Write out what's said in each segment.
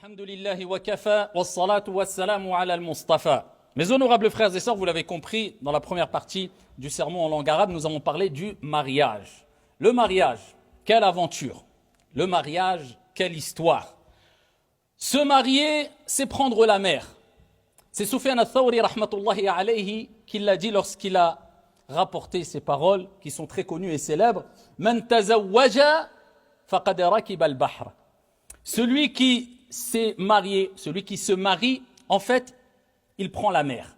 Alhamdulillahi wa kafa, wa salatu wa salamu ala al-Mustafa. Mes honorables frères et sœurs, vous l'avez compris, dans la première partie du sermon en langue arabe, nous avons parlé du mariage. Le mariage, quelle aventure. Le mariage, quelle histoire. Se marier, c'est prendre la mer. C'est Sufyan al-Thawri, rahmatullahi alayhi, qui l'a dit lorsqu'il a rapporté ces paroles, qui sont très connues et célèbres. Man tazawwaja faqad rakiba al-bahr. Celui qui s'est marié, celui qui se marie, en fait, il prend la mer.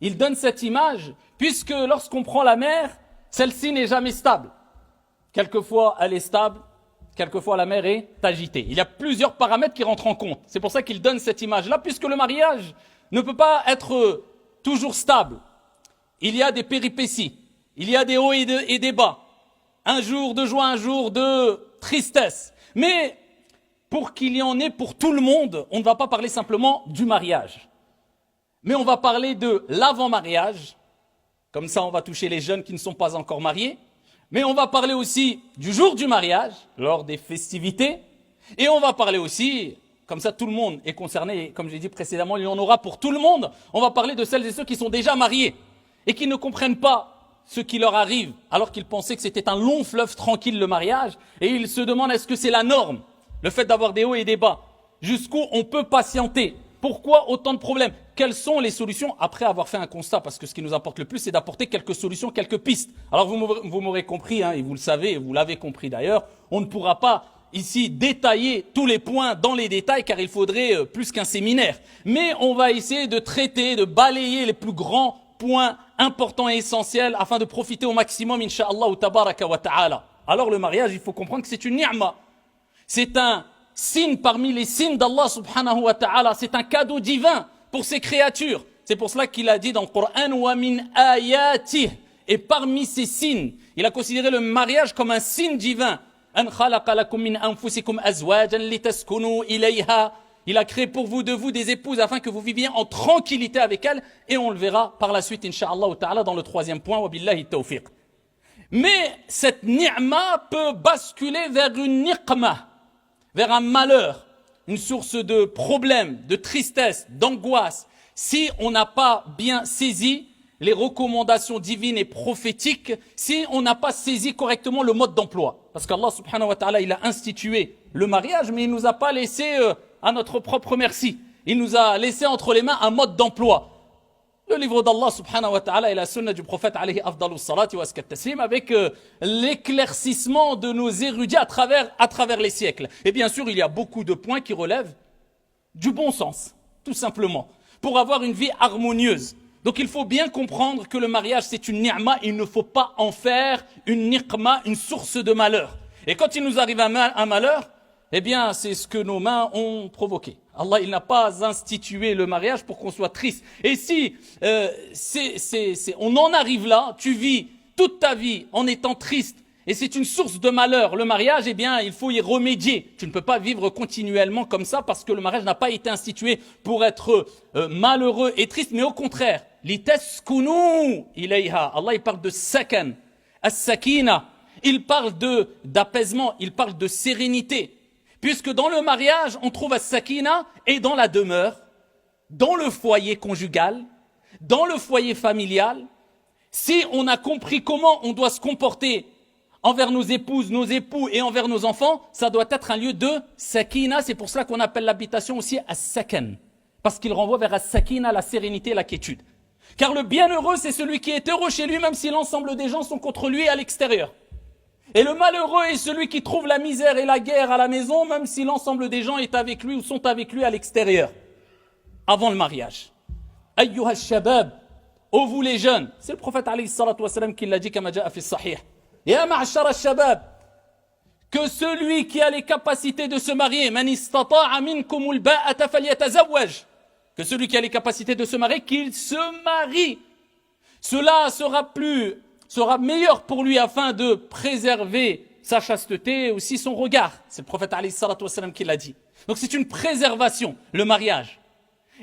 Il donne cette image, puisque lorsqu'on prend la mer, celle-ci n'est jamais stable. Quelquefois, elle est stable, quelquefois la mer est agitée. Il y a plusieurs paramètres qui rentrent en compte. C'est pour ça qu'il donne cette image-là, puisque le mariage ne peut pas être toujours stable. Il y a des péripéties, il y a des hauts et des bas. Un jour de joie, un jour de tristesse. Mais pour qu'il y en ait pour tout le monde, on ne va pas parler simplement du mariage. Mais on va parler de l'avant-mariage. Comme ça, on va toucher les jeunes qui ne sont pas encore mariés. Mais on va parler aussi du jour du mariage, lors des festivités. Et on va parler aussi, comme ça tout le monde est concerné, et comme j'ai dit précédemment, il y en aura pour tout le monde. On va parler de celles et ceux qui sont déjà mariés et qui ne comprennent pas ce qui leur arrive, alors qu'ils pensaient que c'était un long fleuve tranquille le mariage. Et ils se demandent est-ce que c'est la norme, le fait d'avoir des hauts et des bas. Jusqu'où on peut patienter. Pourquoi autant de problèmes? Quelles sont les solutions après avoir fait un constat? Parce que ce qui nous importe le plus, c'est d'apporter quelques solutions, quelques pistes. Alors vous m'aurez compris, et vous le savez, et vous l'avez compris d'ailleurs, on ne pourra pas ici détailler tous les points dans les détails, car il faudrait plus qu'un séminaire. Mais on va essayer de traiter, de balayer les plus grands points importants et essentiels, afin de profiter au maximum, incha'Allah tabaraka wa ta'ala. Alors le mariage, il faut comprendre que c'est une ni'ma. C'est un signe parmi les signes d'Allah subhanahu wa ta'ala. C'est un cadeau divin pour ses créatures. C'est pour cela qu'il a dit dans le Coran wa min ayatih. Et parmi ces signes, il a considéré le mariage comme un signe divin. An khalaqa lakum min anfusikum azwajan litaskunu ilayha. Il a créé pour vous de vous des épouses afin que vous viviez en tranquillité avec elles. Et on le verra par la suite, incha'Allah ta'ala, dans le troisième point. Wa billahi tawfiq. Mais cette ni'ma peut basculer vers une niqma, vers un malheur, une source de problèmes, de tristesse, d'angoisse, si on n'a pas bien saisi les recommandations divines et prophétiques, si on n'a pas saisi correctement le mode d'emploi. Parce qu'Allah subhanahu wa ta'ala, il a institué le mariage, mais il ne nous a pas laissé à notre propre merci. Il nous a laissé entre les mains un mode d'emploi. Le livre d'Allah subhanahu wa ta'ala et la sunna du prophète alayhi afdalus salati wa askat taslim avec l'éclaircissement de nos érudits à travers les siècles. Et bien sûr, il y a beaucoup de points qui relèvent du bon sens, tout simplement, pour avoir une vie harmonieuse. Donc il faut bien comprendre que le mariage c'est une ni'ma, il ne faut pas en faire une niqma, une source de malheur. Et quand il nous arrive un malheur, eh bien c'est ce que nos mains ont provoqué. Allah, il n'a pas institué le mariage pour qu'on soit triste. Et si on en arrive là, tu vis toute ta vie en étant triste, et c'est une source de malheur, le mariage, eh bien, il faut y remédier. Tu ne peux pas vivre continuellement comme ça parce que le mariage n'a pas été institué pour être malheureux et triste, mais au contraire, litaskunu ilayha. Allah, il parle de sakan, as-sakina. Il parle d'apaisement, il parle de sérénité. Puisque dans le mariage, on trouve as-sakina et dans la demeure, dans le foyer conjugal, dans le foyer familial. Si on a compris comment on doit se comporter envers nos épouses, nos époux et envers nos enfants, ça doit être un lieu de sakina. C'est pour cela qu'on appelle l'habitation aussi as-sakan. Parce qu'il renvoie vers as-sakina, la sérénité et la quiétude. Car le bienheureux, c'est celui qui est heureux chez lui, même si l'ensemble des gens sont contre lui à l'extérieur. Et le malheureux est celui qui trouve la misère et la guerre à la maison, même si l'ensemble des gens est avec lui ou sont avec lui à l'extérieur, avant le mariage. Ayyuha shabab, ô vous les jeunes, c'est le prophète alayhi salatu wa salam qui l'a dit kama ja'a fi sahih. Ya ma'ashara shabab, que celui qui a les capacités de se marier, man istata'a minkumul ba'ata falyatazawwaj, que celui qui a les capacités de se marier, qu'il se marie. Cela sera meilleur pour lui afin de préserver sa chasteté et aussi son regard. C'est le prophète alayhi salatu wa salam qui l'a dit. Donc c'est une préservation, le mariage.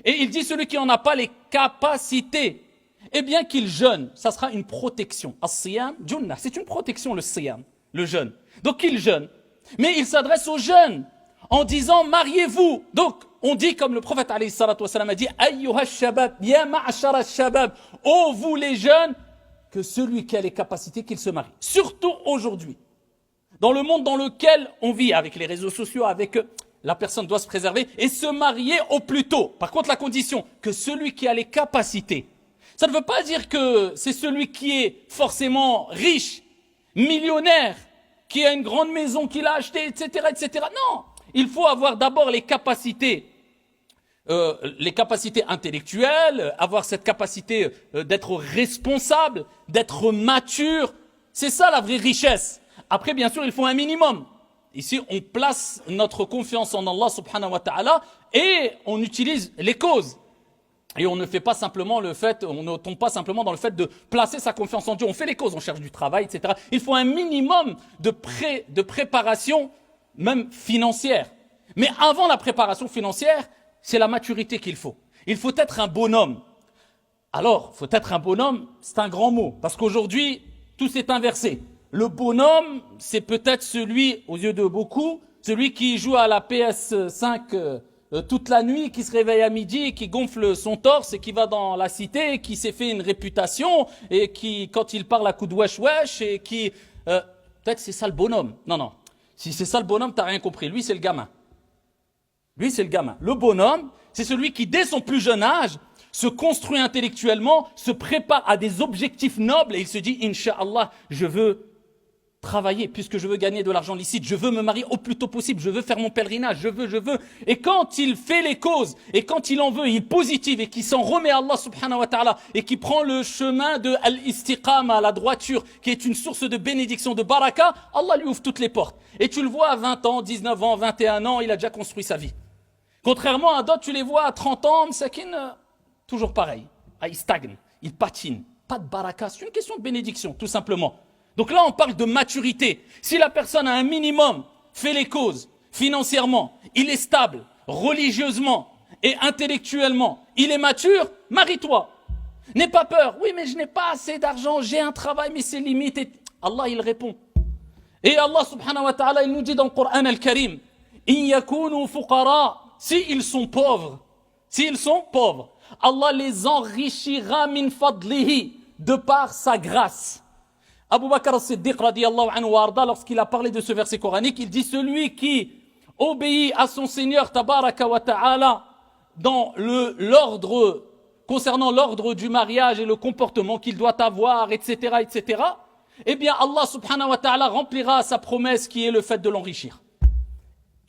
Et il dit celui qui n'en a pas les capacités, eh bien qu'il jeûne, ça sera une protection. As-siyam junnah, c'est une protection le siyam, le jeûne. Donc qu'il jeûne. Mais il s'adresse aux jeunes en disant mariez-vous. Donc on dit comme le prophète alayhi salatu wassalam a dit Ayyuha shabab, ya ma'ashara shabab, ô vous les jeunes, que celui qui a les capacités qu'il se marie. Surtout aujourd'hui. Dans le monde dans lequel on vit, avec les réseaux sociaux, avec la personne doit se préserver et se marier au plus tôt. Par contre, la condition, que celui qui a les capacités. Ça ne veut pas dire que c'est celui qui est forcément riche, millionnaire, qui a une grande maison qu'il a achetée, etc., etc. Non, il faut avoir d'abord les capacités intellectuelles, avoir cette capacité d'être responsable, d'être mature. C'est ça la vraie richesse. Après, bien sûr, il faut un minimum. Ici, on place notre confiance en Allah subhanahu wa ta'ala et on utilise les causes. Et on ne fait pas simplement on ne tombe pas simplement dans le fait de placer sa confiance en Dieu. On fait les causes, on cherche du travail, etc. Il faut un minimum de préparation, même financière. Mais avant la préparation financière, c'est la maturité qu'il faut. Il faut être un bonhomme. Alors, faut être un bonhomme, c'est un grand mot. Parce qu'aujourd'hui, tout s'est inversé. Le bonhomme, c'est peut-être celui, aux yeux de beaucoup, celui qui joue à la PS5 toute la nuit, qui se réveille à midi, qui gonfle son torse et qui va dans la cité, qui s'est fait une réputation et qui, quand il parle à coup de wesh wesh et qui... peut-être c'est ça le bonhomme. Non, non. Si c'est ça le bonhomme, t'as rien compris. Lui, c'est le gamin. Lui, c'est le gamin. Le bonhomme, c'est celui qui, dès son plus jeune âge, se construit intellectuellement, se prépare à des objectifs nobles et il se dit, Inch'Allah, je veux travailler puisque je veux gagner de l'argent licite, je veux me marier au plus tôt possible, je veux faire mon pèlerinage, je veux. Et quand il fait les causes et quand il en veut, il est positif et qu'il s'en remet à Allah subhanahu wa ta'ala et qui prend le chemin de al-istiqama, la droiture, qui est une source de bénédiction, de baraka, Allah lui ouvre toutes les portes. Et tu le vois à 20 ans, 19 ans, 21 ans, il a déjà construit sa vie. Contrairement à d'autres, tu les vois à 30 ans, Msakin, toujours pareil. Ah, il stagne, il patine. Pas de baraka, c'est une question de bénédiction, tout simplement. Donc là, on parle de maturité. Si la personne a un minimum, fait les causes, financièrement, il est stable, religieusement et intellectuellement, il est mature, marie-toi. N'aie pas peur. Oui, mais je n'ai pas assez d'argent, j'ai un travail, mais c'est limité. Allah, il répond. Et Allah subhanahu wa ta'ala, il nous dit dans le Coran al-Karim, in yakunu fuqara, s'ils sont pauvres, Allah les enrichira min fadlihi, de par sa grâce. Abu Bakr as-Siddiq radiyallahu anhu wa arda, lorsqu'il a parlé de ce verset coranique, il dit celui qui obéit à son Seigneur tabaraka wa ta'ala dans l'ordre, concernant l'ordre du mariage et le comportement qu'il doit avoir, etc., etc., eh bien Allah subhanahu wa ta'ala remplira sa promesse qui est le fait de l'enrichir.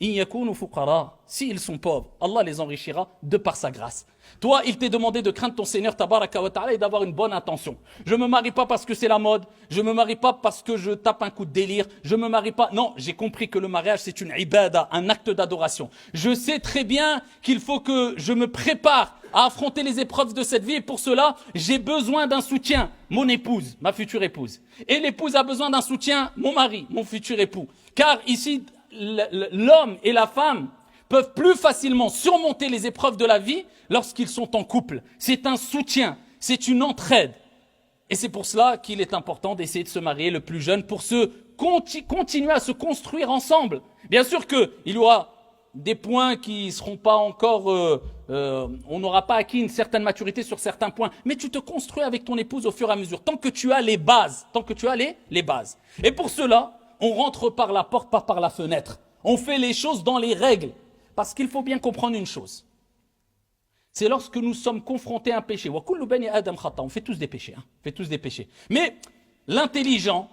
In yakunu fuqara, s'ils sont pauvres, Allah les enrichira de par sa grâce. Toi, il t'est demandé de craindre ton Seigneur tabaraka wa ta'ala et d'avoir une bonne intention. Je me marie pas parce que c'est la mode, je me marie pas parce que je tape un coup de délire, je me marie pas. Non, j'ai compris que le mariage c'est une ibada, un acte d'adoration. Je sais très bien qu'il faut que je me prépare à affronter les épreuves de cette vie et pour cela, j'ai besoin d'un soutien, mon épouse, ma future épouse. Et l'épouse a besoin d'un soutien, mon mari, mon futur époux. Car ici, l'homme et la femme peuvent plus facilement surmonter les épreuves de la vie lorsqu'ils sont en couple. C'est un soutien, c'est une entraide. Et c'est pour cela qu'il est important d'essayer de se marier le plus jeune pour continuer à se construire ensemble. Bien sûr qu'il y aura des points qui seront pas encore, on n'aura pas acquis une certaine maturité sur certains points, mais tu te construis avec ton épouse au fur et à mesure, tant que tu as les bases, les bases. Et pour cela, on rentre par la porte, pas par la fenêtre. On fait les choses dans les règles. Parce qu'il faut bien comprendre une chose. C'est lorsque nous sommes confrontés à un péché. On fait tous des péchés. On fait tous des péchés. Mais l'intelligent,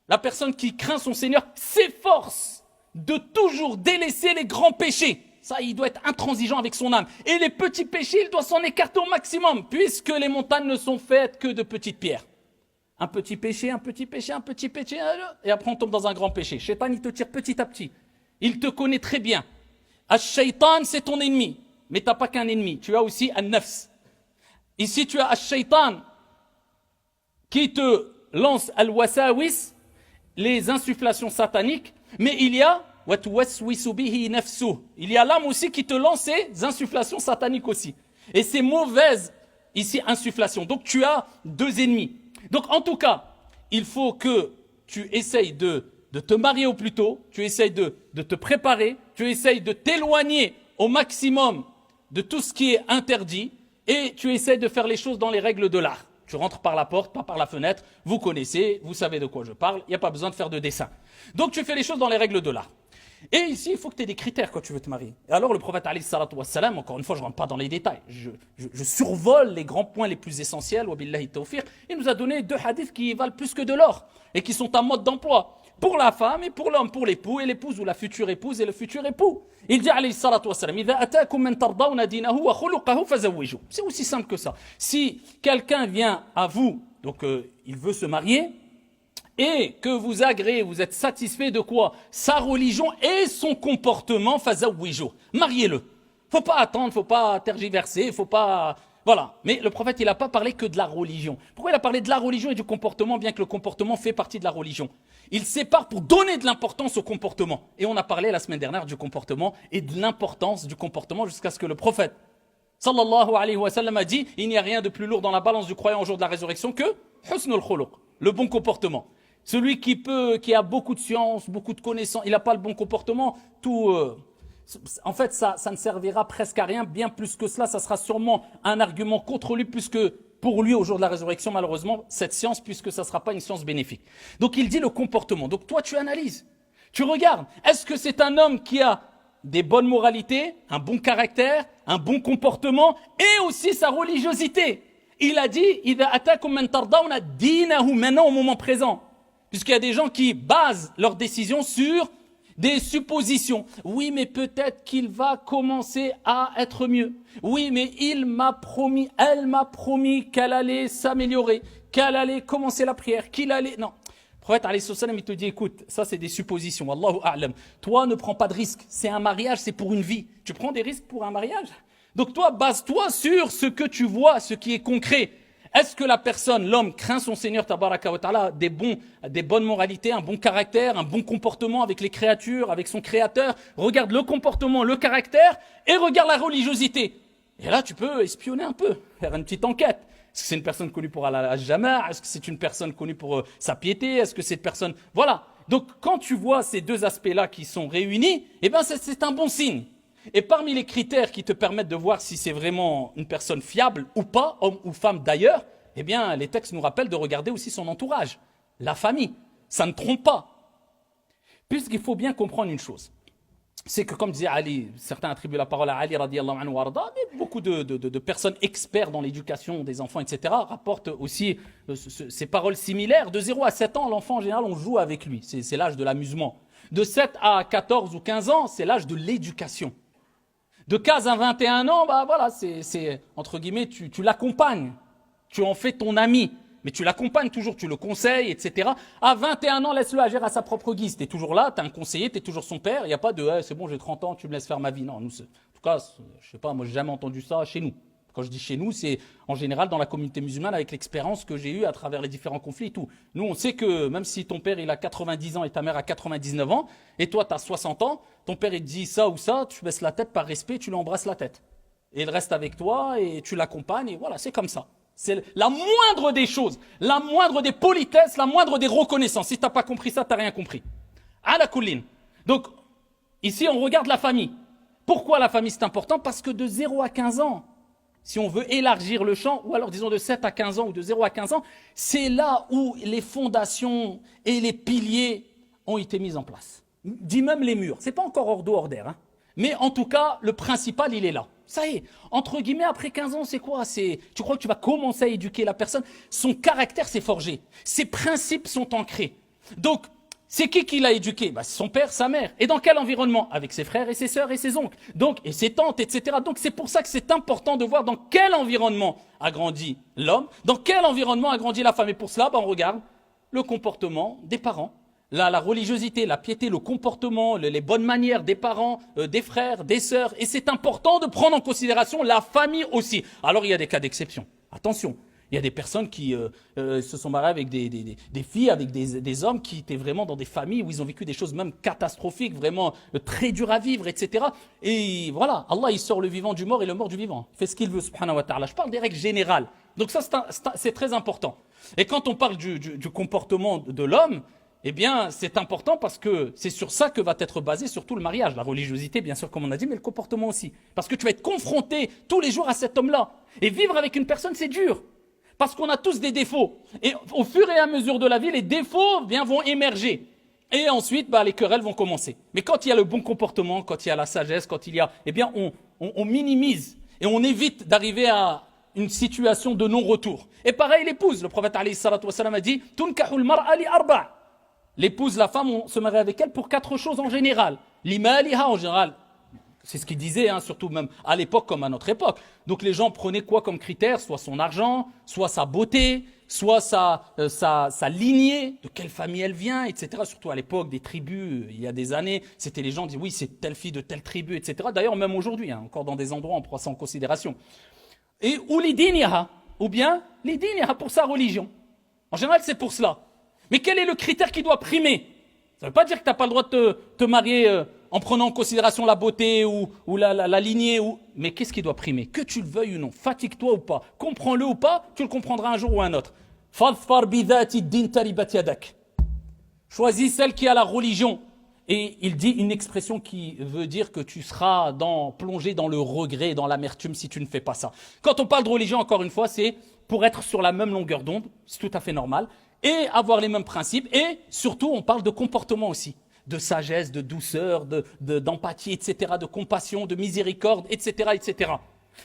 la personne qui craint son Seigneur, s'efforce de toujours délaisser les grands péchés. Ça, il doit être intransigeant avec son âme. Et les petits péchés, il doit s'en écarter au maximum, puisque les montagnes ne sont faites que de petites pierres. Un petit péché, et après on tombe dans un grand péché. Shaitan, il te tire petit à petit. Il te connaît très bien. Ash-Shaytan, c'est ton ennemi. Mais tu n'as pas qu'un ennemi. Tu as aussi un nafs. Ici, tu as Ash-Shaytan qui te lance al-wasawis, les insufflations sataniques. Mais il y a il y a l'âme aussi qui te lance ces insufflations sataniques aussi. Et ces mauvaises, ici, insufflations. Donc, tu as deux ennemis. Donc, en tout cas, il faut que tu essayes de te marier au plus tôt, tu essayes de te préparer, tu essayes de t'éloigner au maximum de tout ce qui est interdit et tu essaies de faire les choses dans les règles de l'art. Tu rentres par la porte, pas par la fenêtre, vous connaissez, vous savez de quoi je parle, il n'y a pas besoin de faire de dessin. Donc tu fais les choses dans les règles de l'art. Et ici, il faut que tu aies des critères quand tu veux te marier. Et alors le prophète alayhi salatu wassalam, encore une fois, je ne rentre pas dans les détails, je survole les grands points les plus essentiels, wa billahi tawfiq. Il nous a donné 2 hadiths qui valent plus que de l'or et qui sont en mode d'emploi. Pour la femme et pour l'homme, pour l'époux et l'épouse ou la future épouse et le futur époux. Il dit alayhi salatu wassalam, idha atakum man tardawna dinahu wa khuluquhu fazawwiju. C'est aussi simple que ça. Si quelqu'un vient à vous, donc il veut se marier, et que vous agréez, vous êtes satisfait de quoi? Sa religion et son comportement, fazawwiju. Mariez-le. Faut pas attendre, faut pas tergiverser, faut pas... Voilà. Mais le prophète, il n'a pas parlé que de la religion. Pourquoi il a parlé de la religion et du comportement, bien que le comportement fait partie de la religion? Il sépare pour donner de l'importance au comportement. Et on a parlé la semaine dernière du comportement et de l'importance du comportement jusqu'à ce que le prophète, sallallahu alayhi wa sallam, a dit, il n'y a rien de plus lourd dans la balance du croyant au jour de la résurrection que husnul khuluq, le bon comportement. Celui qui a beaucoup de science, beaucoup de connaissances, il n'a pas le bon comportement, en fait, ça ne servira presque à rien, bien plus que cela, ça sera sûrement un argument contre lui, plus que pour lui au jour de la résurrection, malheureusement, cette science, puisque ça ne sera pas une science bénéfique. Donc il dit le comportement. Donc toi, tu analyses, tu regardes, est-ce que c'est un homme qui a des bonnes moralités, un bon caractère, un bon comportement, et aussi sa religiosité. Il a dit, idha atakum man tardawna dinahu, maintenant au moment présent. Puisqu'il y a des gens qui basent leurs décisions sur des suppositions. Oui, mais peut-être qu'il va commencer à être mieux. Oui, mais elle m'a promis qu'elle allait s'améliorer, qu'elle allait commencer la prière, qu'il allait... Non. Le prophète, alayhi salam, il te dit, écoute, ça c'est des suppositions. Wallahu a'lam. Toi, ne prends pas de risques. C'est un mariage, c'est pour une vie. Tu prends des risques pour un mariage? Donc toi, base-toi sur ce que tu vois, ce qui est concret. Est-ce que la personne, l'homme, craint son Seigneur, tabaraka wa ta'ala, des bonnes moralités, un bon caractère, un bon comportement avec les créatures, avec son créateur? Regarde le comportement, le caractère, et regarde la religiosité. Et là, tu peux espionner un peu, faire une petite enquête. Est-ce que c'est une personne connue pour Al-Jama'? Est-ce que c'est une personne connue pour sa piété? Est-ce que c'est une personne... Voilà. Donc, quand tu vois ces deux aspects-là qui sont réunis, eh ben, c'est un bon signe. Et parmi les critères qui te permettent de voir si c'est vraiment une personne fiable ou pas, homme ou femme d'ailleurs, eh bien, les textes nous rappellent de regarder aussi son entourage, la famille. Ça ne trompe pas. Puisqu'il faut bien comprendre une chose. C'est que, comme disait Ali, certains attribuent la parole à Ali, radiyallahu anhu warda, mais beaucoup de personnes experts dans l'éducation des enfants, etc., rapportent aussi ces paroles similaires. De 0 à 7 ans, l'enfant, en général, on joue avec lui. C'est l'âge de l'amusement. De 7 à 14 ou 15 ans, c'est l'âge de l'éducation. De 15 à 21 ans, bah voilà, c'est entre guillemets, tu l'accompagnes, tu en fais ton ami, mais tu l'accompagnes toujours, tu le conseilles, etc. À 21 ans, laisse-le agir à sa propre guise. Tu es toujours là, tu es un conseiller, tu es toujours son père, il n'y a pas de c'est bon, j'ai 30 ans, tu me laisses faire ma vie. Non, nous, en tout cas, je sais pas, moi, j'ai jamais entendu ça chez nous. Quand je dis chez nous, c'est en général dans la communauté musulmane avec l'expérience que j'ai eue à travers les différents conflits et tout. Nous, on sait que même si ton père il a 90 ans et ta mère a 99 ans, et toi tu as 60 ans, ton père il te dit ça ou ça, tu baisses la tête par respect, tu lui embrasses la tête. Et il reste avec toi et tu l'accompagnes et voilà, c'est comme ça. C'est la moindre des choses, la moindre des politesses, la moindre des reconnaissances. Si tu n'as pas compris ça, tu n'as rien compris. À la couline. Donc, ici on regarde la famille. Pourquoi la famille c'est important? Parce que de 0 à 15 ans, si on veut élargir le champ, ou alors disons de 7 à 15 ans ou de 0 à 15 ans, c'est là où les fondations et les piliers ont été mis en place. Dis même les murs. C'est pas encore hors d'eau, hors d'air. Hein. Mais en tout cas, le principal, il est là. Ça y est, entre guillemets, après 15 ans, c'est quoi? Tu crois que tu vas commencer à éduquer la personne? Son caractère s'est forgé. Ses principes sont ancrés. Donc, c'est qui l'a éduqué? Bah, son père, sa mère. Et dans quel environnement? Avec ses frères et ses sœurs et ses oncles. Donc, et ses tantes, etc. Donc, c'est pour ça que c'est important de voir dans quel environnement a grandi l'homme, dans quel environnement a grandi la femme. Et pour cela, bah, on regarde le comportement des parents. La religiosité, la piété, le comportement, les bonnes manières des parents, des frères, des sœurs. Et c'est important de prendre en considération la famille aussi. Alors, il y a des cas d'exception. Attention. Il y a des personnes qui se sont mariées avec des filles, avec des hommes qui étaient vraiment dans des familles où ils ont vécu des choses même catastrophiques, vraiment très dures à vivre, etc. Et voilà, Allah il sort le vivant du mort et le mort du vivant. Il fait ce qu'il veut, subhanahu wa ta'ala. Je parle des règles générales. Donc ça, c'est très important. Et quand on parle du comportement de l'homme, eh bien, c'est important parce que c'est sur ça que va être basé surtout le mariage. La religiosité, bien sûr, comme on a dit, mais le comportement aussi. Parce que tu vas être confronté tous les jours à cet homme-là. Et vivre avec une personne, c'est dur. Parce qu'on a tous des défauts. Et au fur et à mesure de la vie, les défauts vont émerger. Et ensuite, les querelles vont commencer. Mais quand il y a le bon comportement, quand il y a la sagesse, quand il y a, eh bien, on minimise et on évite d'arriver à une situation de non-retour. Et pareil, l'épouse. Le prophète alayhi salatu wassalam a dit « Tunkahul mar'a li arba'. L'épouse, la femme, on se marie avec elle pour 4 choses en général. L'imaliha en général. C'est ce qu'il disait, surtout même à l'époque comme à notre époque. Donc les gens prenaient quoi comme critère? Soit son argent, soit sa beauté, soit sa lignée, de quelle famille elle vient, etc. Surtout à l'époque des tribus, il y a des années, c'était les gens qui disaient oui, c'est telle fille de telle tribu, etc. D'ailleurs, même aujourd'hui, encore dans des endroits, on prend ça en considération. Et ou les diniha, ou bien les diniha pour sa religion. En général, c'est pour cela. Mais quel est le critère qui doit primer? Ça ne veut pas dire que tu n'as pas le droit de te marier en prenant en considération la beauté ou la lignée. Mais qu'est-ce qui doit primer? Que tu le veuilles ou non, fatigue-toi ou pas, comprends-le ou pas, tu le comprendras un jour ou un autre. Choisis celle qui a la religion. Et il dit une expression qui veut dire que tu seras plongé dans le regret, dans l'amertume si tu ne fais pas ça. Quand on parle de religion, encore une fois, c'est pour être sur la même longueur d'onde, c'est tout à fait normal, et avoir les mêmes principes, et surtout on parle de comportement aussi, de sagesse, de douceur, d'empathie, etc., de compassion, de miséricorde, etc., etc.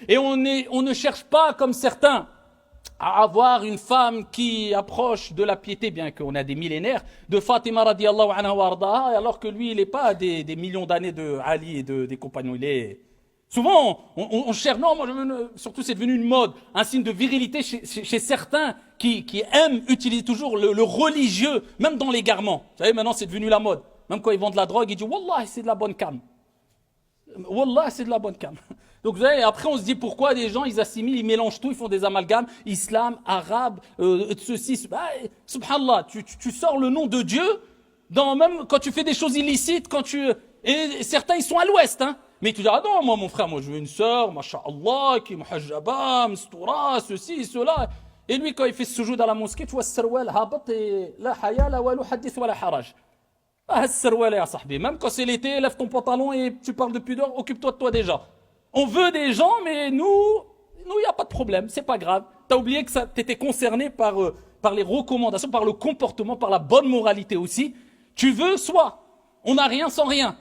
Et on ne cherche pas, comme certains, à avoir une femme qui approche de la piété, bien qu'on a des millénaires, de Fatima radiallahu anha wa ardaha, alors que lui, il n'est pas des millions d'années de Ali et des compagnons. Il est... Souvent, on cherche, non, surtout c'est devenu une mode, un signe de virilité chez certains qui aiment utiliser toujours le religieux, même dans l'égarement. Vous savez, maintenant c'est devenu la mode. Même quand ils vendent de la drogue, ils disent « Wallah, c'est de la bonne cam ». Wallah, c'est de la bonne cam. Donc vous savez, après on se dit pourquoi des gens, ils assimilent, ils mélangent tout, ils font des amalgames, islam, arabe, ceci, subhanallah, tu sors le nom de Dieu, même quand tu fais des choses illicites, et certains ils sont à l'ouest, mais tu dis, ah non, moi mon frère, moi je veux une sœur, masha'Allah, qui est muhajjaba, mstoura, ceci, cela. Et lui quand il fait ce sujoud à la mosquée, tu vois, sarwal, habat, et la haya, la walu, hadith, wa la haraj. Même quand c'est l'été, lève ton pantalon et tu parles de pudeur, occupe-toi de toi déjà. On veut des gens, mais nous, il n'y a pas de problème, c'est pas grave. Tu as oublié que tu étais concerné par les recommandations, par le comportement, par la bonne moralité aussi. Tu veux, soit on n'a rien sans rien.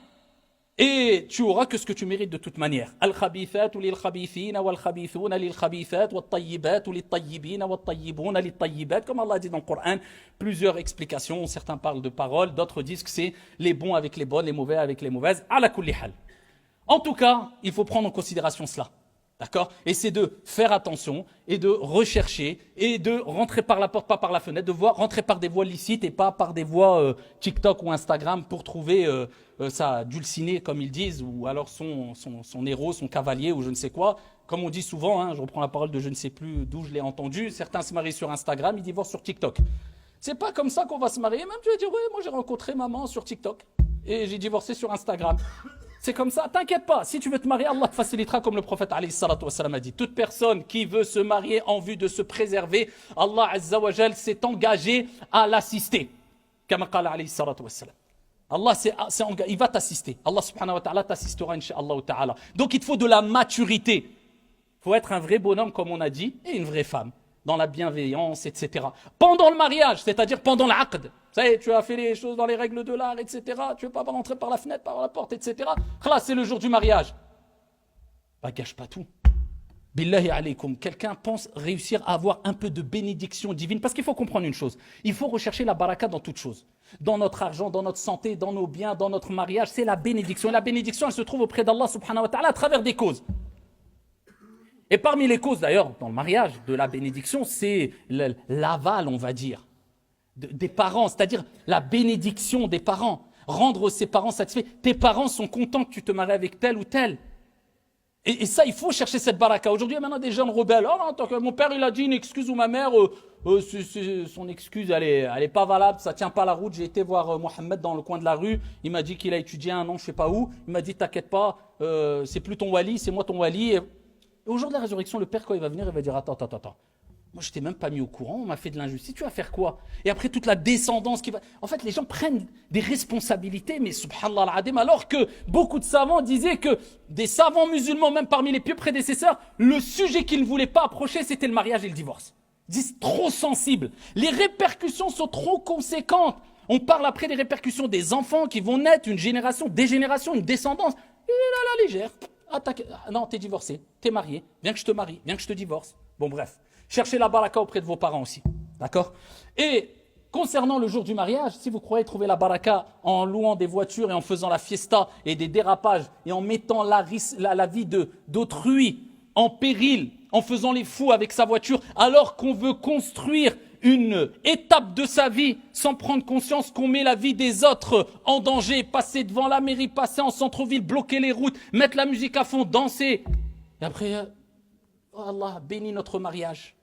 Et tu auras que ce que tu mérites de toute manière. Al-khabithatu lil-khabithina wal-khabithuna lil-khabithat wat-tayyibatu lit-tayyibina wat-tayyibuna lit-tayyibat. Comme Allah dit dans le Coran, plusieurs explications. Certains parlent de paroles, d'autres disent que c'est les bons avec les bonnes, les mauvais avec les mauvaises. Ala kulli hal. En tout cas, il faut prendre en considération cela. D'accord? Et c'est de faire attention et de rechercher et de rentrer par la porte, pas par la fenêtre, de rentrer par des voies licites et pas par des voies TikTok ou Instagram pour trouver sa dulcinée, comme ils disent, ou alors son héros, son cavalier ou je ne sais quoi. Comme on dit souvent, je reprends la parole de je ne sais plus d'où je l'ai entendu, certains se marient sur Instagram, ils divorcent sur TikTok. C'est pas comme ça qu'on va se marier. Même tu vas dire, oui, moi j'ai rencontré maman sur TikTok et j'ai divorcé sur Instagram. C'est comme ça, t'inquiète pas, si tu veux te marier, Allah te facilitera comme le prophète alayhi salatu wassalam a dit. Toute personne qui veut se marier en vue de se préserver, Allah azza wa jal s'est engagé à l'assister. Comme qala alayhi salatu wassalam. Allah il va t'assister. Allah subhanahu wa ta'ala t'assistera incha'Allah ta'ala. Donc il te faut de la maturité. Il faut être un vrai bonhomme comme on a dit et une vraie femme. Dans la bienveillance, etc. Pendant le mariage, c'est-à-dire pendant l'aqd. Ça y est, tu as fait les choses dans les règles de l'art, etc. Tu ne veux pas rentrer par la fenêtre, par la porte, etc. Là, c'est le jour du mariage. Gâche pas tout. Billahi alaykum. Quelqu'un pense réussir à avoir un peu de bénédiction divine. Parce qu'il faut comprendre une chose. Il faut rechercher la baraka dans toute chose. Dans notre argent, dans notre santé, dans nos biens, dans notre mariage. C'est la bénédiction. Et la bénédiction, elle se trouve auprès d'Allah subhanahu wa ta'ala à travers des causes. Et parmi les causes d'ailleurs, dans le mariage, de la bénédiction, c'est l'aval, on va dire, des parents, c'est-à-dire la bénédiction des parents, rendre ses parents satisfaits. Tes parents sont contents que tu te maries avec tel ou tel. Et ça, il faut chercher cette baraka. Aujourd'hui, il y a maintenant des jeunes rebelles. Oh non, tant que mon père, il a dit une excuse ou ma mère, son excuse, elle est pas valable, ça tient pas la route. J'ai été voir Mohamed dans le coin de la rue. Il m'a dit qu'il a étudié un an, je sais pas où. Il m'a dit, t'inquiète pas, c'est plus ton wali, c'est moi ton wali. Et au jour de la résurrection, le père, quand il va venir, il va dire, attends. Moi, je t'ai même pas mis au courant, on m'a fait de l'injustice, tu vas faire quoi? Et après, toute la descendance qui va... En fait, les gens prennent des responsabilités, mais subhanallah al-adim, alors que beaucoup de savants disaient que des savants musulmans, même parmi les pieux prédécesseurs, le sujet qu'ils ne voulaient pas approcher, c'était le mariage et le divorce. Ils disent trop sensible. Les répercussions sont trop conséquentes. On parle après des répercussions des enfants qui vont naître, une génération, des générations, une descendance. Et là, légère. Non, t'es divorcé, t'es marié, viens que je te marie, viens que je te divorce. Bon, bref. Cherchez la baraka auprès de vos parents aussi. D'accord? Et concernant le jour du mariage, si vous croyez trouver la baraka en louant des voitures et en faisant la fiesta et des dérapages et en mettant la vie d'autrui en péril, en faisant les fous avec sa voiture, alors qu'on veut construire une étape de sa vie sans prendre conscience qu'on met la vie des autres en danger, passer devant la mairie, passer en centre-ville, bloquer les routes, mettre la musique à fond, danser. Et après, oh Allah, bénis notre mariage.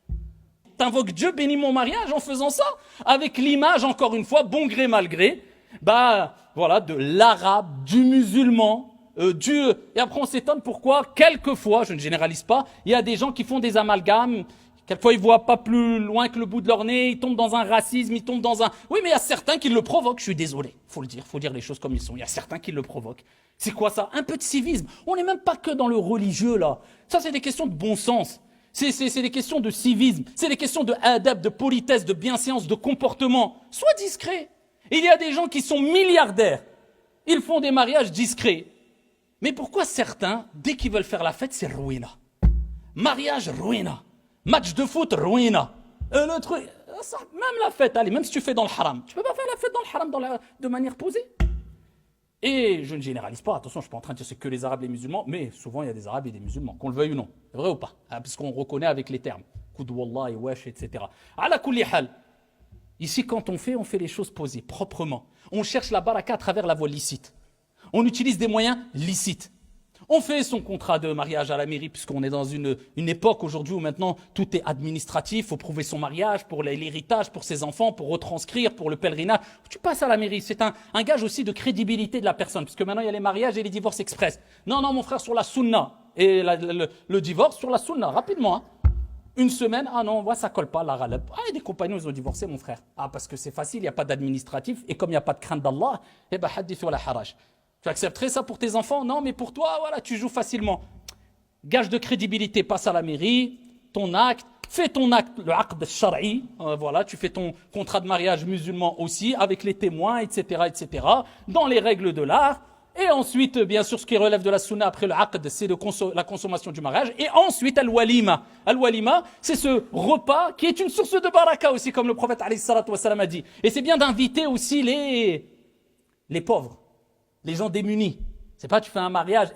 T'invoques Dieu, bénis mon mariage en faisant ça, avec l'image, encore une fois, bon gré, mal gré, voilà, de l'arabe, du musulman, et après on s'étonne pourquoi, quelquefois, je ne généralise pas, il y a des gens qui font des amalgames, quelquefois ils voient pas plus loin que le bout de leur nez, ils tombent dans un racisme, ils tombent dans un... Oui, mais il y a certains qui le provoquent, je suis désolé, faut dire les choses comme ils sont, il y a certains qui le provoquent. C'est quoi ça? Un peu de civisme. On n'est même pas que dans le religieux là, ça c'est des questions de bon sens. C'est des questions de civisme, c'est des questions de adab, de politesse, de bienséance, de comportement. Sois discret. Il y a des gens qui sont milliardaires, ils font des mariages discrets. Mais pourquoi certains, dès qu'ils veulent faire la fête, c'est ruina? Mariage, ruina. Match de foot, ruina. Le truc, ça, même la fête, allez, même si tu fais dans le haram, tu peux pas faire la fête dans le haram de manière posée. Et je ne généralise pas, attention, je ne suis pas en train de dire c'est que les Arabes et les musulmans, mais souvent il y a des Arabes et des musulmans, qu'on le veuille ou non. C'est vrai ou pas? Parce qu'on reconnaît avec les termes. Koud wallah et wesh, etc. Ala kulli hal. Ici, quand on fait les choses posées, proprement. On cherche la baraka à travers la voie licite. On utilise des moyens licites. On fait son contrat de mariage à la mairie, puisqu'on est dans une époque aujourd'hui où maintenant tout est administratif, il faut prouver son mariage pour l'héritage, pour ses enfants, pour retranscrire, pour le pèlerinage. Tu passes à la mairie, c'est un gage aussi de crédibilité de la personne, puisque maintenant il y a les mariages et les divorces express. Non, mon frère, sur la sunna, et le divorce sur la sunna, rapidement. Une semaine, non, ça colle pas, la ralab. Il y a des compagnons, ils ont divorcé, mon frère. Parce que c'est facile, il n'y a pas d'administratif, et comme il n'y a pas de crainte d'Allah, hadith wa la haraj. Tu accepterais ça pour tes enfants? Non, mais pour toi, voilà, tu joues facilement. Gage de crédibilité, passe à la mairie, ton acte, fais ton acte, le aqd shar'i, voilà, tu fais ton contrat de mariage musulman aussi, avec les témoins, etc., dans les règles de l'art. Et ensuite, bien sûr, ce qui relève de la sunna après le aqd, c'est la consommation du mariage. Et ensuite, al-walima. Al-walima, c'est ce repas qui est une source de baraka aussi, comme le prophète alayhi salatu wa salam a dit. Et c'est bien d'inviter aussi les pauvres. Les gens démunis. C'est pas tu fais un mariage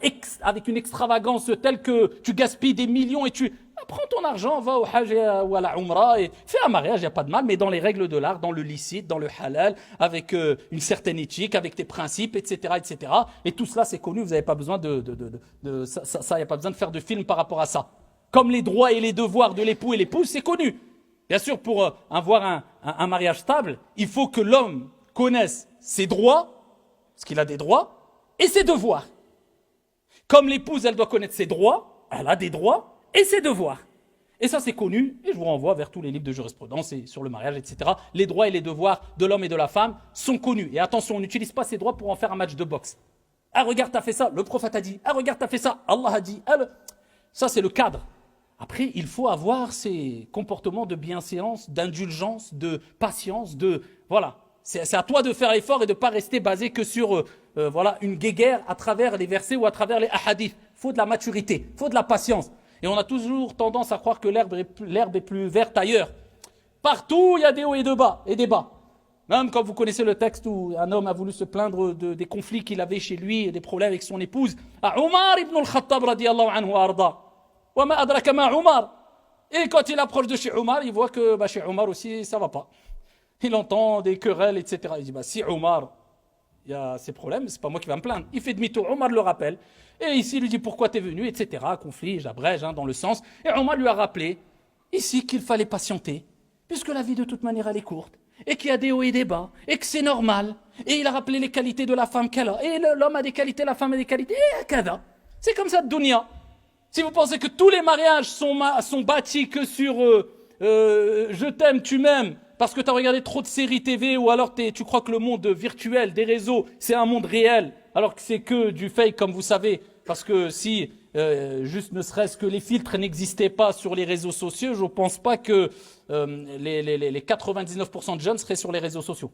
avec une extravagance telle que tu gaspilles des millions et tu prends ton argent, va au hajj ou à la umrah et fais un mariage, il n'y a pas de mal, mais dans les règles de l'art, dans le licite, dans le halal, avec une certaine éthique, avec tes principes, etc., etc. Et tout cela, c'est connu, vous n'avez pas besoin ça, il n'y a pas besoin de faire de film par rapport à ça. Comme les droits et les devoirs de l'époux et l'épouse, c'est connu. Bien sûr, pour avoir un mariage stable, il faut que l'homme connaisse ses droits, parce qu'il a des droits, et ses devoirs. Comme l'épouse, elle doit connaître ses droits, elle a des droits et ses devoirs. Et ça, c'est connu, et je vous renvoie vers tous les livres de jurisprudence et sur le mariage, etc. Les droits et les devoirs de l'homme et de la femme sont connus. Et attention, on n'utilise pas ces droits pour en faire un match de boxe. Ah, regarde, t'as fait ça, le prophète a dit. Ah, regarde, t'as fait ça, Allah a dit. Ça, c'est le cadre. Après, il faut avoir ces comportements de bienséance, d'indulgence, de patience, voilà. C'est à toi de faire l'effort et de ne pas rester basé que sur une guéguerre à travers les versets ou à travers les hadiths. Il faut de la maturité, il faut de la patience. Et on a toujours tendance à croire que l'herbe est plus verte ailleurs. Partout, il y a des hauts et des bas. Même quand vous connaissez le texte où un homme a voulu se plaindre des conflits qu'il avait chez lui et des problèmes avec son épouse. À Omar ibn al-Khattab radiyallahu anhu arda. Wa ma adraka ma Omar. Et quand il approche de chez Omar, il voit que chez Omar aussi, ça ne va pas. Il entend des querelles, etc. Il dit, si Omar, il y a ces problèmes, c'est pas moi qui vais me plaindre. Il fait demi-tour, Omar le rappelle. Et ici, il lui dit, pourquoi t'es venu, etc. Conflit, j'abrège, dans le sens. Et Omar lui a rappelé, ici, qu'il fallait patienter, puisque la vie, de toute manière, elle est courte. Et qu'il y a des hauts et des bas, et que c'est normal. Et il a rappelé les qualités de la femme qu'elle a. Et l'homme a des qualités, la femme a des qualités, et kada. C'est comme ça de dunya. Si vous pensez que tous les mariages sont bâtis que sur je t'aime, tu m'aimes, parce que tu as regardé trop de séries TV, ou alors tu crois que le monde virtuel des réseaux, c'est un monde réel, alors que c'est que du fake, comme vous savez. Parce que si, juste ne serait-ce que les filtres n'existaient pas sur les réseaux sociaux, je ne pense pas que les 99% de jeunes seraient sur les réseaux sociaux.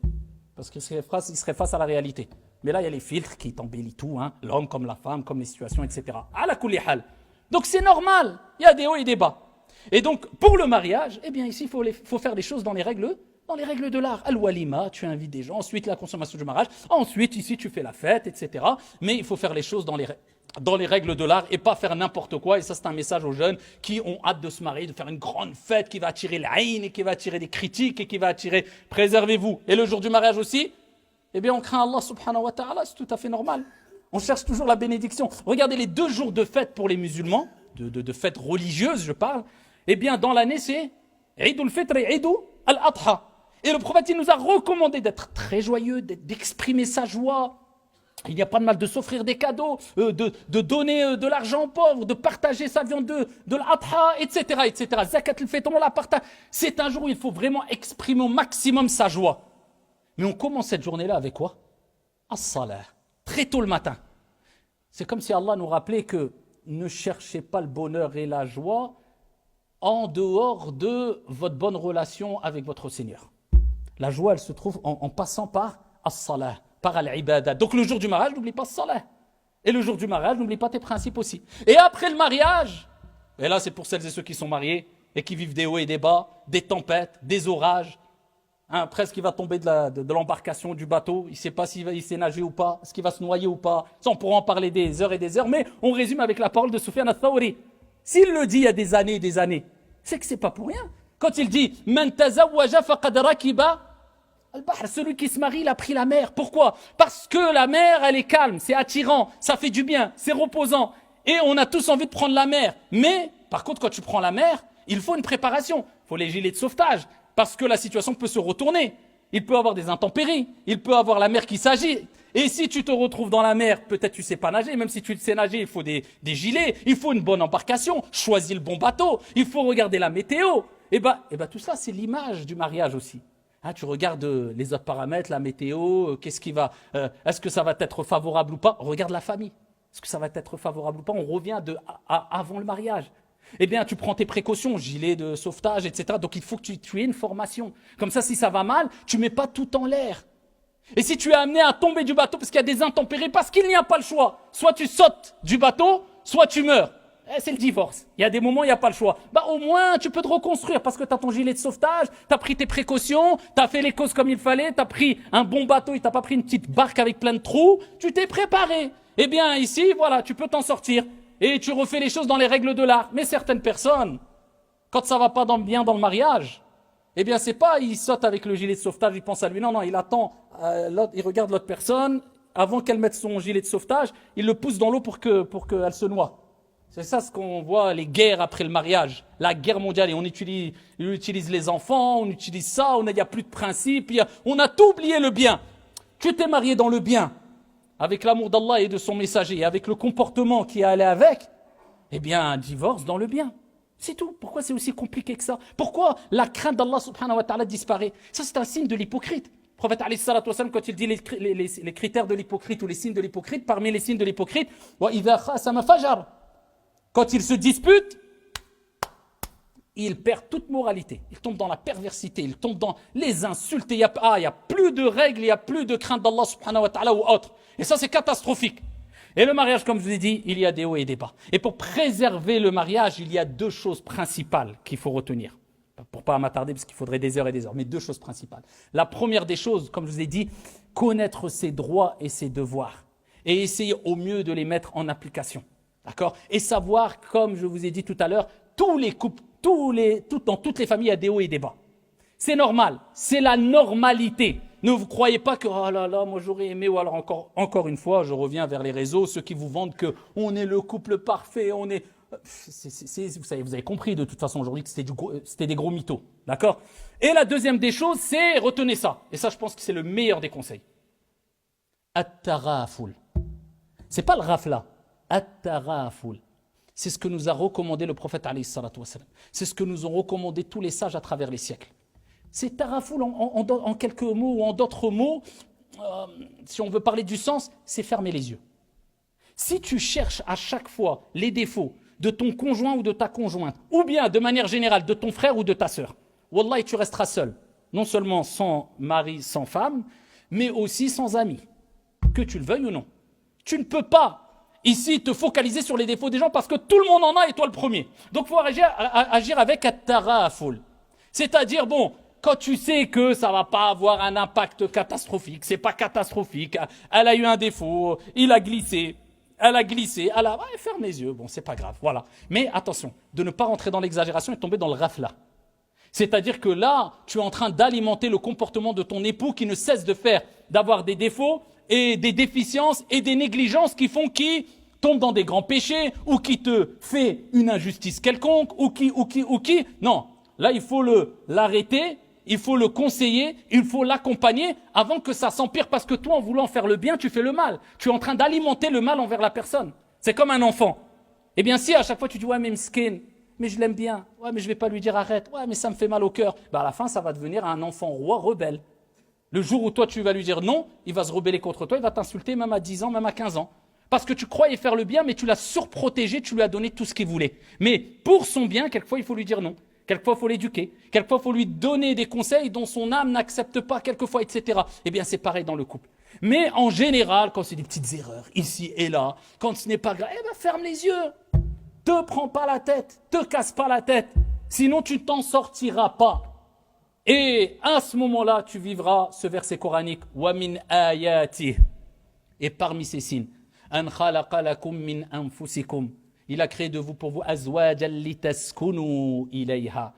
Parce qu'ils seraient face à la réalité. Mais là, il y a les filtres qui t'embellissent tout, hein, l'homme comme la femme, comme les situations, etc. Ala kulli hal. Donc c'est normal, il y a des hauts et des bas. Et donc, pour le mariage, eh bien ici, il faut faire les choses dans les règles de l'art. Al-walima, tu invites des gens, ensuite la consommation du mariage, ensuite ici tu fais la fête, etc. Mais il faut faire les choses dans les règles de l'art et pas faire n'importe quoi. Et ça, c'est un message aux jeunes qui ont hâte de se marier, de faire une grande fête qui va attirer l'aïn et qui va attirer des critiques et qui va attirer « préservez-vous ». Et le jour du mariage aussi, eh bien on craint Allah subhanahu wa ta'ala, c'est tout à fait normal. On cherche toujours la bénédiction. Regardez les 2 jours de fête pour les musulmans, de fêtes religieuses je parle, eh bien dans l'année c'est Eid al-Fitr et Eid al-Adha. Et le prophète il nous a recommandé d'être très joyeux, d'exprimer sa joie. Il n'y a pas de mal de s'offrir des cadeaux, de donner de l'argent aux pauvres, de partager sa viande de l'Adha, etc., etc. Zakat al-Fitr, on la partage. C'est un jour où il faut vraiment exprimer au maximum sa joie. Mais on commence cette journée-là avec quoi? As-salah, très tôt le matin. C'est comme si Allah nous rappelait que ne cherchez pas le bonheur et la joie en dehors de votre bonne relation avec votre Seigneur. La joie, elle se trouve en passant par as-salah, par al-ibadah. Donc le jour du mariage, n'oublie pas as-salah. Et le jour du mariage, n'oublie pas tes principes aussi. Et après le mariage, et là c'est pour celles et ceux qui sont mariés et qui vivent des hauts et des bas, des tempêtes, des orages, hein, presque il va tomber de l'embarcation, du bateau, il ne sait pas s'il sait nager ou pas, est-ce qu'il va se noyer ou pas. Ça on pourra en parler des heures et des heures, mais on résume avec la parole de Soufiane al-Thawri. S'il le dit il y a des années, c'est que c'est pas pour rien. Quand il dit « Man tazawwaja faqad rakiba al-bahr » celui qui se marie, il a pris la mer. Pourquoi? Parce que la mer, elle est calme, c'est attirant, ça fait du bien, c'est reposant. Et on a tous envie de prendre la mer. Mais, par contre, quand tu prends la mer, il faut une préparation. Il faut les gilets de sauvetage. Parce que la situation peut se retourner. Il peut y avoir des intempéries. Il peut y avoir la mer qui s'agite. Et si tu te retrouves dans la mer, peut-être tu ne sais pas nager. Même si tu sais nager, il faut des gilets. Il faut une bonne embarcation. Choisis le bon bateau. Il faut regarder la météo. Et ben tout ça, c'est l'image du mariage aussi. Hein, tu regardes les autres paramètres, la météo, est-ce que ça va être favorable ou pas? Regarde la famille. Est-ce que ça va être favorable ou pas? On revient avant le mariage. Eh bien, tu prends tes précautions, gilet de sauvetage, etc. Donc, il faut que tu aies une formation. Comme ça, si ça va mal, tu ne mets pas tout en l'air. Et si tu es amené à tomber du bateau parce qu'il y a des intempéries, parce qu'il n'y a pas le choix, soit tu sautes du bateau, soit tu meurs. C'est le divorce. Il y a des moments où il n'y a pas le choix. Au moins, tu peux te reconstruire parce que tu as ton gilet de sauvetage, tu as pris tes précautions, tu as fait les causes comme il fallait, tu as pris un bon bateau, tu n'as pas pris une petite barque avec plein de trous, tu t'es préparé. Eh bien, ici, voilà, tu peux t'en sortir. Et tu refais les choses dans les règles de l'art. Mais certaines personnes, quand ça ne va pas bien dans le mariage, eh bien, c'est pas, il saute avec le gilet de sauvetage, il pense à lui. Non, il attend, il regarde l'autre personne, avant qu'elle mette son gilet de sauvetage, il le pousse dans l'eau pour qu'elle se noie. C'est ça ce qu'on voit, les guerres après le mariage, la guerre mondiale. Et on utilise les enfants, on utilise ça, il n'y a plus de principe, on a tout oublié le bien. Tu t'es marié dans le bien, avec l'amour d'Allah et de son messager, avec le comportement qui allait avec, eh bien, un divorce dans le bien. C'est tout. Pourquoi c'est aussi compliqué que ça? Pourquoi la crainte d'Allah subhanahu wa ta'ala disparaît? Ça, c'est un signe de l'hypocrite. Le prophète alayhi salatu wassalam, quand il dit les critères de l'hypocrite ou les signes de l'hypocrite, parmi les signes de l'hypocrite, wa idha khasama fajar. Quand il se dispute, il perd toute moralité. Il tombe dans la perversité, il tombe dans les insultes. Il n'y a plus de règles, il n'y a plus de crainte d'Allah subhanahu wa ta'ala ou autre. Et ça, c'est catastrophique. Et le mariage, comme je vous ai dit, il y a des hauts et des bas. Et pour préserver le mariage, il y a 2 choses principales qu'il faut retenir. Pour ne pas m'attarder, parce qu'il faudrait des heures et des heures, mais 2 choses principales. La première des choses, comme je vous ai dit, connaître ses droits et ses devoirs. Et essayer au mieux de les mettre en application. D'accord? Et savoir, comme je vous ai dit tout à l'heure, tous les couples, dans toutes les familles, il y a des hauts et des bas. C'est normal, c'est la normalité. Ne vous croyez pas que, oh là là, moi j'aurais aimé, ou alors encore une fois, je reviens vers les réseaux, ceux qui vous vendent qu'on est le couple parfait, on est... vous avez compris de toute façon aujourd'hui que c'était des gros mythos. D'accord? Et la deuxième des choses, c'est, retenez ça, et ça je pense que c'est le meilleur des conseils. At-taraful. C'est pas le rafla. At-taraful. C'est ce que nous a recommandé le prophète alayhi salatu wassalam. C'est ce que nous ont recommandé tous les sages à travers les siècles. C'est tarafoul en quelques mots ou en d'autres mots, si on veut parler du sens, c'est fermer les yeux. Si tu cherches à chaque fois les défauts de ton conjoint ou de ta conjointe, ou bien de manière générale de ton frère ou de ta sœur, wallahi tu resteras seul. Non seulement sans mari, sans femme, mais aussi sans amis. Que tu le veuilles ou non. Tu ne peux pas ici te focaliser sur les défauts des gens parce que tout le monde en a et toi le premier. Donc il faut agir avec at-taraful. C'est-à-dire, bon, quand tu sais que ça ne va pas avoir un impact catastrophique, c'est pas catastrophique, elle a eu un défaut, il a glissé, elle a glissé, elle a... Ouais, ferme les yeux, bon, c'est pas grave, voilà. Mais attention, de ne pas rentrer dans l'exagération et tomber dans le rafla. C'est-à-dire que là, tu es en train d'alimenter le comportement de ton époux qui ne cesse d'avoir des défauts et des déficiences et des négligences qui font qu'il tombe dans des grands péchés ou qui te fait une injustice quelconque ou qui. Non, là, il faut l'arrêter, il faut le conseiller, il faut l'accompagner avant que ça s'empire parce que toi, en voulant faire le bien, tu fais le mal. Tu es en train d'alimenter le mal envers la personne. C'est comme un enfant. Eh bien, si à chaque fois tu dis « Ouais, mais m'skin, mais je l'aime bien. Ouais, mais je ne vais pas lui dire arrête. Ouais, mais ça me fait mal au cœur. » À la fin, ça va devenir un enfant roi rebelle. Le jour où toi, tu vas lui dire non, il va se rebeller contre toi, il va t'insulter même à 10 ans, même à 15 ans. Parce que tu croyais faire le bien, mais tu l'as surprotégé, tu lui as donné tout ce qu'il voulait. Mais pour son bien, quelquefois, il faut lui dire non. Quelquefois, il faut l'éduquer. Quelquefois, il faut lui donner des conseils dont son âme n'accepte pas, quelquefois, etc. Eh bien, c'est pareil dans le couple. Mais en général, quand c'est des petites erreurs, ici et là, quand ce n'est pas grave, eh bien, ferme les yeux. Te prends pas la tête, te casse pas la tête. Sinon, tu t'en sortiras pas. Et à ce moment-là, tu vivras ce verset coranique wa min ayati. Et parmi ces signes, an khalaqa lakum min anfusikum. Il a créé de vous pour vous azwajan litaskunu ilayha.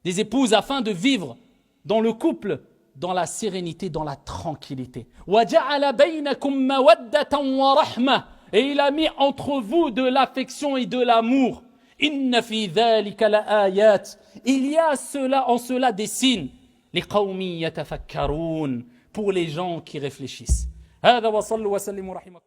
Des épouses afin de vivre dans le couple dans la sérénité, dans la tranquillité. Wa ja'ala bainakum mawaddatan wa rahma. Et il a mis entre vous de l'affection et de l'amour. Inna fi dhalika la ayat. Il y a en cela des signes. Liqawmi yatafakkarun. Pour les gens qui réfléchissent. Hada wa sallu wa sallimu rahimakum.